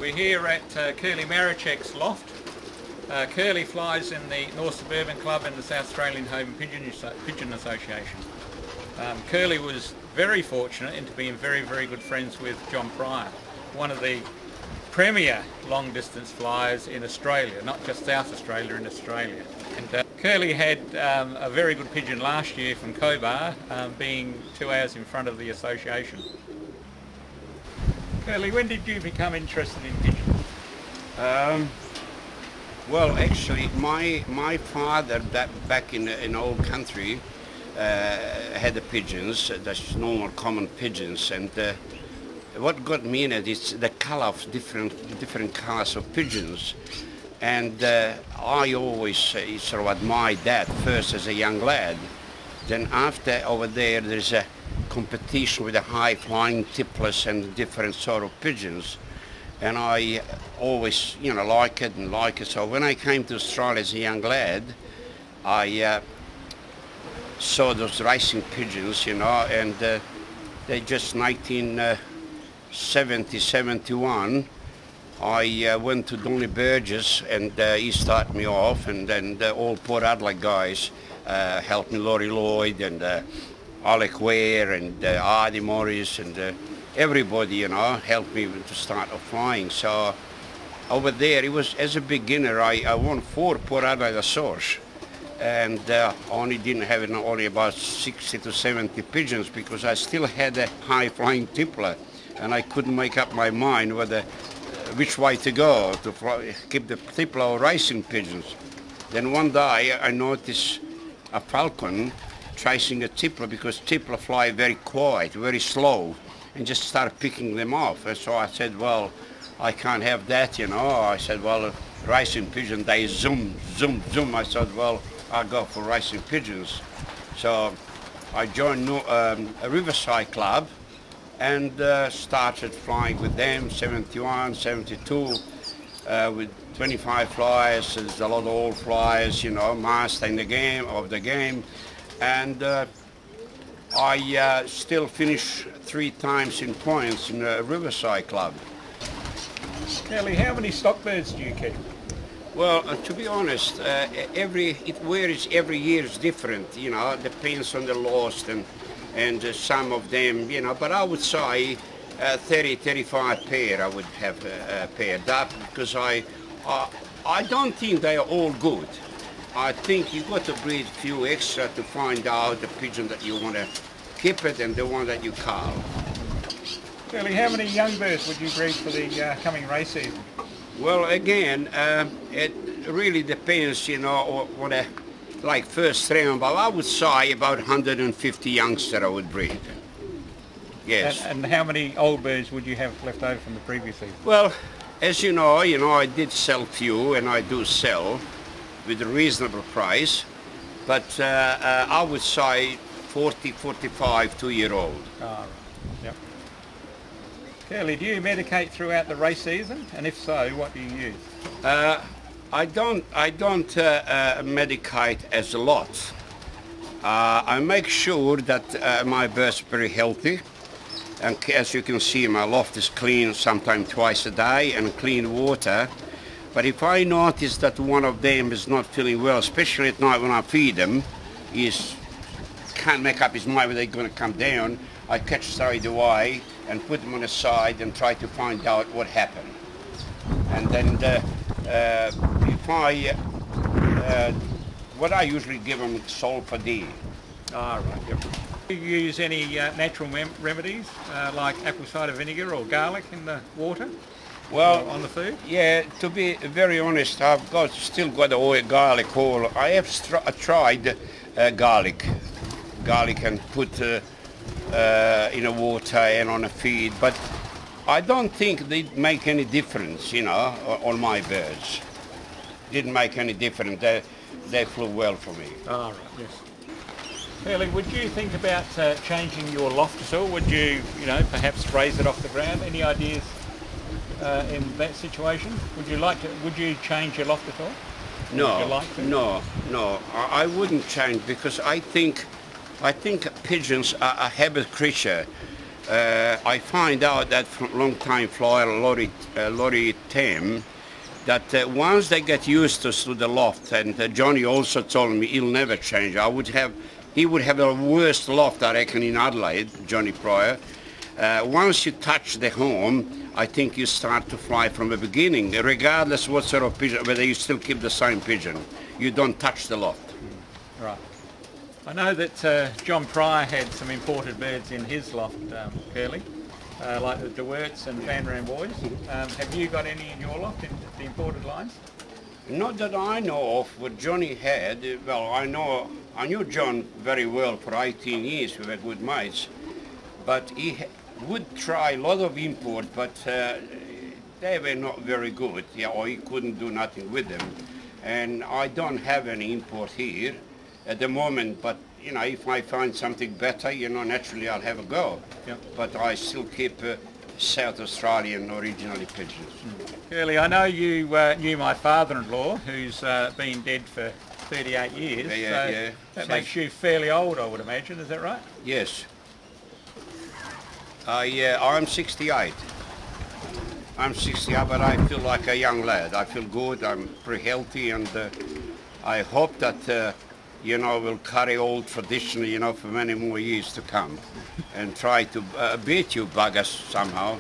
We're here at Curly Maricic's loft. Curly flies in the North Suburban Club and the South Australian Home and Pigeon Association. Curly was very fortunate in being very good friends with John Pryor, one of the premier long distance flyers in Australia, not just South Australia, in Australia. And Curly had a very good pigeon last year from Cobar, being 2 hours in front of the association. Curly, when did you become interested in pigeons? Well, actually, my father, back in old country, had the pigeons, that's normal common pigeons, and what got me in it is the color of different colors of pigeons. And I always sort of admired that first as a young lad. Then after, over there's a competition with the high flying tipplers and different sort of pigeons. And I always, like it. So when I came to Australia as a young lad, I saw those racing pigeons, and they just 1970, 71. I went to Donny Burgess, and he started me off, and then the old Port Adelaide guys helped me, Laurie Lloyd and Alec Ware and Ardy Morris, and everybody, helped me to start off flying. So over there, it was, as a beginner, I won 4 Port Adelaide Açores, and only didn't have only about 60 to 70 pigeons, because I still had a high flying tippler, and I couldn't make up my mind whether which way to go, to fly, keep the tippler or racing pigeons. Then one day I noticed a falcon chasing a tippler, because tippler fly very quiet, very slow, and just start picking them off. And so I said, well, I can't have that, I said, well, racing pigeon, they zoom, zoom, zoom. I said, well, I'll go for racing pigeons. So I joined a Riverside Club and started flying with them, 71, 72, with 25 flyers. There's a lot of old flyers, master in the game, and I still finish 3 times in points in the Riverside Club. Curly, how many stock birds do you keep? Well, to be honest, it varies every year is different, depends on the lost and some of them, but I would say 30, 35 pair I would have paired up, because I don't think they are all good. I think you've got to breed a few extra to find out the pigeon that you want to keep it and the one that you cull. Curly, how many young birds would you breed for the coming race season? Well, again, it really depends, what like first round, but I would say about 150 youngsters I would breed. Yes. And how many old birds would you have left over from the previous season? Well, as you know, I did sell few, and I do sell with a reasonable price, but I would say 40, 45, 2-year-old. Oh, right. Yep. Curly, do you medicate throughout the race season? And if so, what do you use? I don't medicate as a lot. I make sure that my birds are very healthy, and as you can see, my loft is clean sometimes twice a day, and clean water. But if I notice that one of them is not feeling well, especially at night when I feed them, he can't make up his mind whether they're going to come down, I catch straight away and put them on the side and try to find out what happened. And then what I usually give them is sulfur D. Ah, right. Yep. Do you use any natural remedies like apple cider vinegar or garlic in the water? Well, on the food? Yeah, to be very honest, I've still got the garlic oil. I have tried garlic and put in a water and on a feed, but I don't think they make any difference, on my birds. Didn't make any difference. They flew well for me. Ah, right, yes. Curly, would you think about changing your loft at all? Would you, perhaps raise it off the ground? Any ideas in that situation? Would you change your loft at all? No, would you like to? No. I wouldn't change, because I think pigeons are a habit creature. I find out that from long time flyer Lorry Tim, that once they get used to the loft, and Johnny also told me he'll never change. He would have a worst loft, I reckon, in Adelaide, Johnny Pryor. Once you touch the home, I think you start to fly from the beginning, regardless what sort of pigeon, whether you still keep the same pigeon. You don't touch the loft. Right. I know that John Pryor had some imported birds in his loft, Curly, like the DeWerts and Van Ramboys. Have you got any in your loft, in the imported lines? Not that I know of. What Johnny had, well, I knew John very well for 18 years. We were good mates. But he would try a lot of import, but they were not very good. Yeah, or he couldn't do nothing with them. And I don't have any import here at the moment, but you know, if I find something better, you know, naturally I'll have a go. Yep. But I still keep South Australian originally pigeons. Curly, I know you knew my father-in-law, who's been dead for 38 years. Yeah. That makes you fairly old, I would imagine. Is that right? Yes. I'm 68. I'm 68, but I feel like a young lad. I feel good. I'm pretty healthy, and I hope that you know, we'll carry old tradition, you know, for many more years to come, and try to beat you buggers somehow.